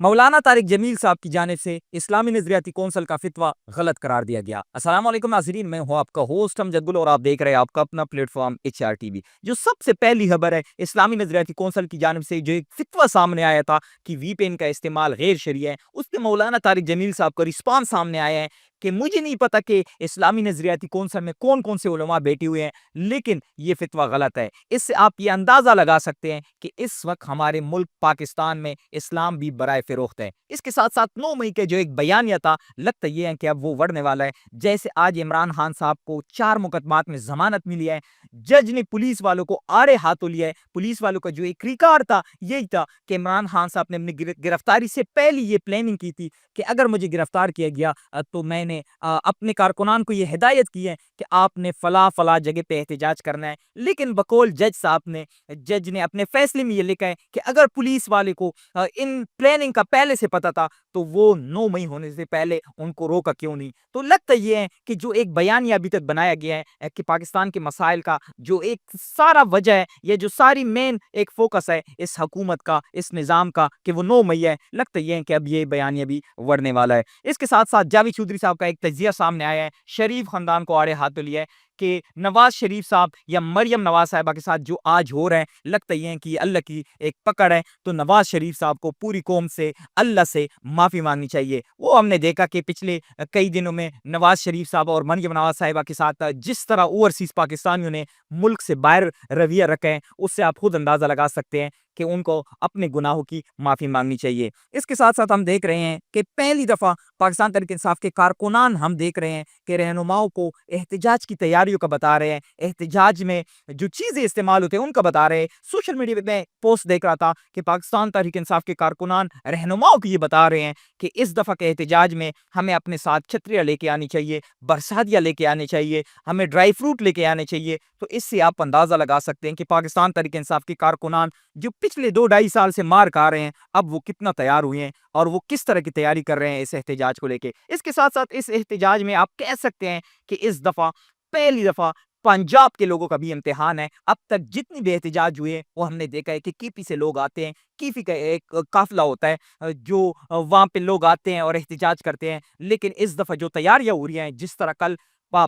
مولانا طارق جمیل صاحب کی جانب سے اسلامی نظریاتی کونسل کا فتویٰ غلط قرار دیا گیا۔ السلام علیکم ناظرین، میں ہوں آپ کا ہوسٹ امجد گل اور آپ دیکھ رہے ہیں آپ کا اپنا پلیٹ فارم HRTV۔ جو سب سے پہلی خبر ہے اسلامی نظریاتی کونسل کی جانب سے جو ایک فتویٰ سامنے آیا تھا کہ وی پین کا استعمال غیر شرعی ہے، اس کے مولانا طارق جمیل صاحب کا رسپانس سامنے آیا ہے کہ مجھے نہیں پتا کہ اسلامی نظریاتی کونسل میں کون کون سے علماء بیٹھے ہوئے ہیں، لیکن یہ فتویٰ غلط ہے۔ اس سے آپ یہ اندازہ لگا سکتے ہیں کہ اس وقت ہمارے ملک پاکستان میں اسلام بھی برائے فروخت ہے۔ اس کے ساتھ ساتھ 9 مئی کے جو ایک بیانیہ تھا، لگتا یہ ہے کہ اب وہ وڑنے والا ہے۔ جیسے آج عمران خان صاحب کو 4 مقدمات میں ضمانت ملی ہے، جج نے پولیس والوں کو آڑے ہاتھوں لیا ہے۔ پولیس والوں کا جو ایک ریکارڈ تھا یہی تھا کہ عمران خان صاحب نے اپنی گرفتاری سے پہلی یہ پلاننگ کی تھی کہ اگر مجھے گرفتار کیا گیا تو میں نے اپنے کارکنان کو یہ ہدایت کی ہے کہ آپ نے فلاں جگہ پہ احتجاج کرنا ہے، لیکن بقول جج نے اپنے فیصلے میں یہ لکھا ہے کہ اگر پولیس والے کو ان پلاننگ کا پہلے سے پتا تھا تو وہ 9 مئی ہونے سے پہلے ان کو روکا کیوں نہیں۔ تو لگتا یہ ہے کہ جو ایک بیانیہ ابھی تک بنایا گیا ہے کہ پاکستان کے مسائل کا جو ایک سارا وجہ ہے، یہ جو ساری مین ایک فوکس ہے اس حکومت کا، اس نظام کا، کہ وہ 9 مئی ہے، لگتا یہ ہے کہ اب یہ بیانیہ بھی وڑنے والا ہے۔ اس کے ساتھ ساتھ جاوید چودھری صاحب کا ایک تجزیہ سامنے آیا ہے، شریف خاندان کو آڑے ہاتھوں لیا ہے کہ نواز شریف صاحب یا مریم نواز صاحبہ کے ساتھ جو آج ہو رہا ہے، لگتا یہ ہے کہ اللہ کی ایک پکڑ ہے، تو نواز شریف صاحب کو پوری قوم سے، اللہ سے معافی مانگنی چاہیے۔ وہ ہم نے دیکھا کہ پچھلے کئی دنوں میں نواز شریف صاحب اور مریم نواز صاحبہ کے ساتھ جس طرح اوورسیز پاکستانیوں نے ملک سے باہر رویہ رکھا ہے، اس سے آپ خود اندازہ لگا سکتے ہیں کہ ان کو اپنے گناہوں کی معافی مانگنی چاہیے۔ اس کے ساتھ ساتھ ہم دیکھ رہے ہیں کہ پہلی دفعہ پاکستان تحریک انصاف کے کارکنان ہم دیکھ رہے ہیں کہ رہنماؤں کو احتجاج کی تیاریوں کا بتا رہے ہیں، احتجاج میں جو چیزیں استعمال ہوتے ہیں ان کا بتا رہے ہیں۔ سوشل میڈیا میں پوسٹ دیکھ رہا تھا کہ پاکستان تحریک انصاف کے کارکنان رہنماؤں کو یہ بتا رہے ہیں کہ اس دفعہ کے احتجاج میں ہمیں اپنے ساتھ چھتریاں لے کے آنی چاہیے، برساتیاں لے کے آنے چاہیے، ہمیں ڈرائی فروٹ لے کے آنے چاہیے۔ تو اس سے آپ اندازہ لگا سکتے ہیں کہ پاکستان تحریک انصاف کے کارکنان جو پچھلے 2-2.5 سال سے مار کھا رہے ہیں، اب وہ کتنا تیار ہوئے ہیں اور وہ کس طرح کی تیاری کر رہے ہیں اس احتجاج کو لے کے۔ اس کے ساتھ ساتھ اس احتجاج میں آپ کہہ سکتے ہیں کہ اس دفعہ پہلی دفعہ پنجاب کے لوگوں کا بھی امتحان ہے۔ اب تک جتنی بھی احتجاج ہوئے وہ ہم نے دیکھا ہے کہ کیپی سے لوگ آتے ہیں، کیپی کا ایک قافلہ ہوتا ہے جو وہاں پہ لوگ آتے ہیں اور احتجاج کرتے ہیں، لیکن اس دفعہ جو تیاریاں ہو رہی ہیں، جس طرح کل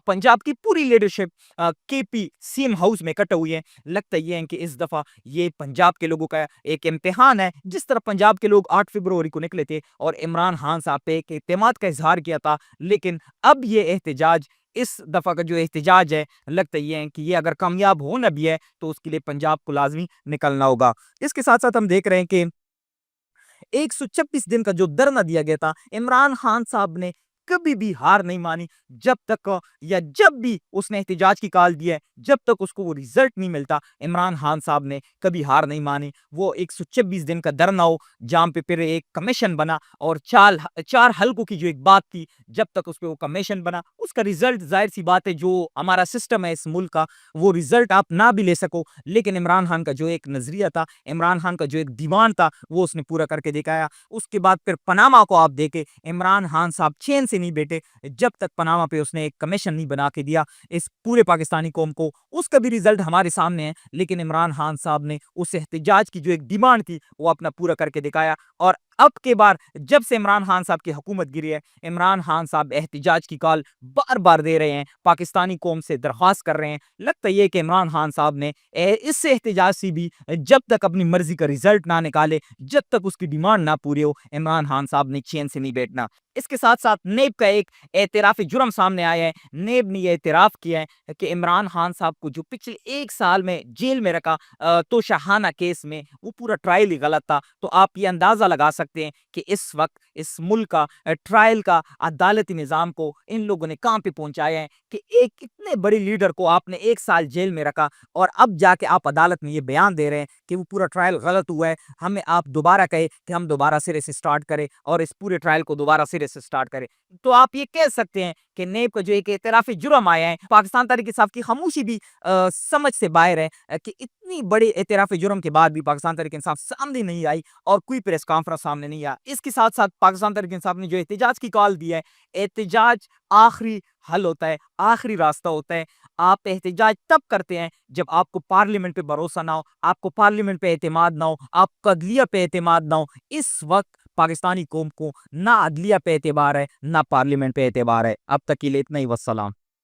پنجاب کی پوری لیڈرشپ کے پی سیم ہاؤس میں اکٹھے ہوئی ہے، لگتا یہ ہے کہ اس دفعہ یہ پنجاب کے لوگوں کا ایک امتحان ہے۔ جس طرح پنجاب کے لوگ 8 فروری کو نکلے تھے اور عمران خان صاحب پہ ایک اعتماد کا اظہار کیا تھا، لیکن اب یہ احتجاج، اس دفعہ کا جو احتجاج ہے، لگتا یہ ہے کہ یہ اگر کامیاب ہونا بھی ہے تو اس کے لیے پنجاب کو لازمی نکلنا ہوگا۔ اس کے ساتھ ساتھ ہم دیکھ رہے ہیں کہ 126 دن کا جو دھرنا دیا گیا تھا، عمران خان صاحب نے کبھی بھی ہار نہیں مانی جب تک یا جب بھی اس نے احتجاج کی کال دی ہے، جب تک اس کو وہ رزلٹ نہیں ملتا، عمران خان صاحب نے کبھی ہار نہیں مانی۔ وہ 126 دن کا دھرنا ہو، جہاں پہ پھر ایک کمیشن بنا اور 4 حلقوں کی جو ایک بات تھی، جب تک اس پہ وہ کمیشن بنا، اس کا رزلٹ ظاہر سی بات ہے جو ہمارا سسٹم ہے اس ملک کا، وہ رزلٹ آپ نہ بھی لے سکو، لیکن عمران خان کا جو ایک نظریہ تھا، عمران خان کا جو ایک دیوان تھا، وہ اس نے پورا کر کے دکھایا۔ اس کے بعد پھر پاناما کو آپ دیکھیں، عمران خان صاحب چین سے نہیں بیٹھے جب تک پاناما پہ اس نے ایک کمیشن نہیں بنا کے دیا اس پورے پاکستانی قوم کو۔ اس کا بھی رزلٹ ہمارے سامنے ہے، لیکن عمران خان صاحب نے اس احتجاج کی جو ایک ڈیمانڈ تھی وہ اپنا پورا کر کے دکھایا۔ اور اب کے بار جب سے عمران خان صاحب کی حکومت گری ہے، عمران خان صاحب احتجاج کی کال بار بار دے رہے ہیں، پاکستانی قوم سے درخواست کر رہے ہیں۔ لگتا یہ کہ عمران خان صاحب نے اس احتجاج سے بھی جب تک اپنی مرضی کا رزلٹ نہ نکالے، جب تک اس کی ڈیمانڈ نہ پوری ہو، عمران خان صاحب نے چین سے نہیں بیٹھنا۔ اس کے ساتھ ساتھ نیب کا ایک اعتراف جرم سامنے آیا ہے۔ نیب نے یہ اعتراف کیا ہے کہ عمران خان صاحب کو جو پچھلے 1 سال میں جیل میں رکھا تو شاہانہ کیس میں، وہ پورا ٹرائل ہی غلط تھا۔ تو آپ یہ اندازہ لگا سکتے ہیں کہ اس وقت اس ملک کا ٹرائل کا عدالتی نظام کو ان لوگوں نے کہاں پہ پہنچایا ہے کہ ایک اتنے بڑے لیڈر کو آپ نے 1 سال جیل میں رکھا اور اب جا کے آپ عدالت میں یہ بیان دے رہے ہیں کہ وہ پورا ٹرائل غلط ہوا ہے، ہمیں آپ دوبارہ کہے کہ ہم دوبارہ سرے سے سٹارٹ کریں اور اس پورے ٹرائل کو دوبارہ سرے سے سٹارٹ کریں۔ تو آپ یہ کہہ سکتے ہیں کہ نیب کا جو ایک اعتراف جرم آیا ہے، پاکستان تحریک انصاف کی خاموشی بھی سمجھ سے باہر ہے کہ اتنی بڑے اعتراف جرم کے بعد بھی پاکستان تحریک انصاف سامنے نہیں آئی اور کوئی پریس کانفرنس سامنے نہیں آیا۔ اس کے ساتھ ساتھ پاکستان تحریک انصاف نے جو احتجاج کی کال دی ہے، احتجاج آخری حل ہوتا ہے، آخری راستہ ہوتا ہے۔ آپ احتجاج تب کرتے ہیں جب آپ کو پارلیمنٹ پہ بھروسہ نہ ہو، آپ کو پارلیمنٹ پہ اعتماد نہ ہو، آپ کو عدلیہ پہ اعتماد نہ ہو۔ اس وقت پاکستانی قوم کو نہ عدلیہ پہ اعتبار ہے نہ پارلیمنٹ پہ اعتبار ہے۔ اب تک کے لیے اتنا ہی، والسلام۔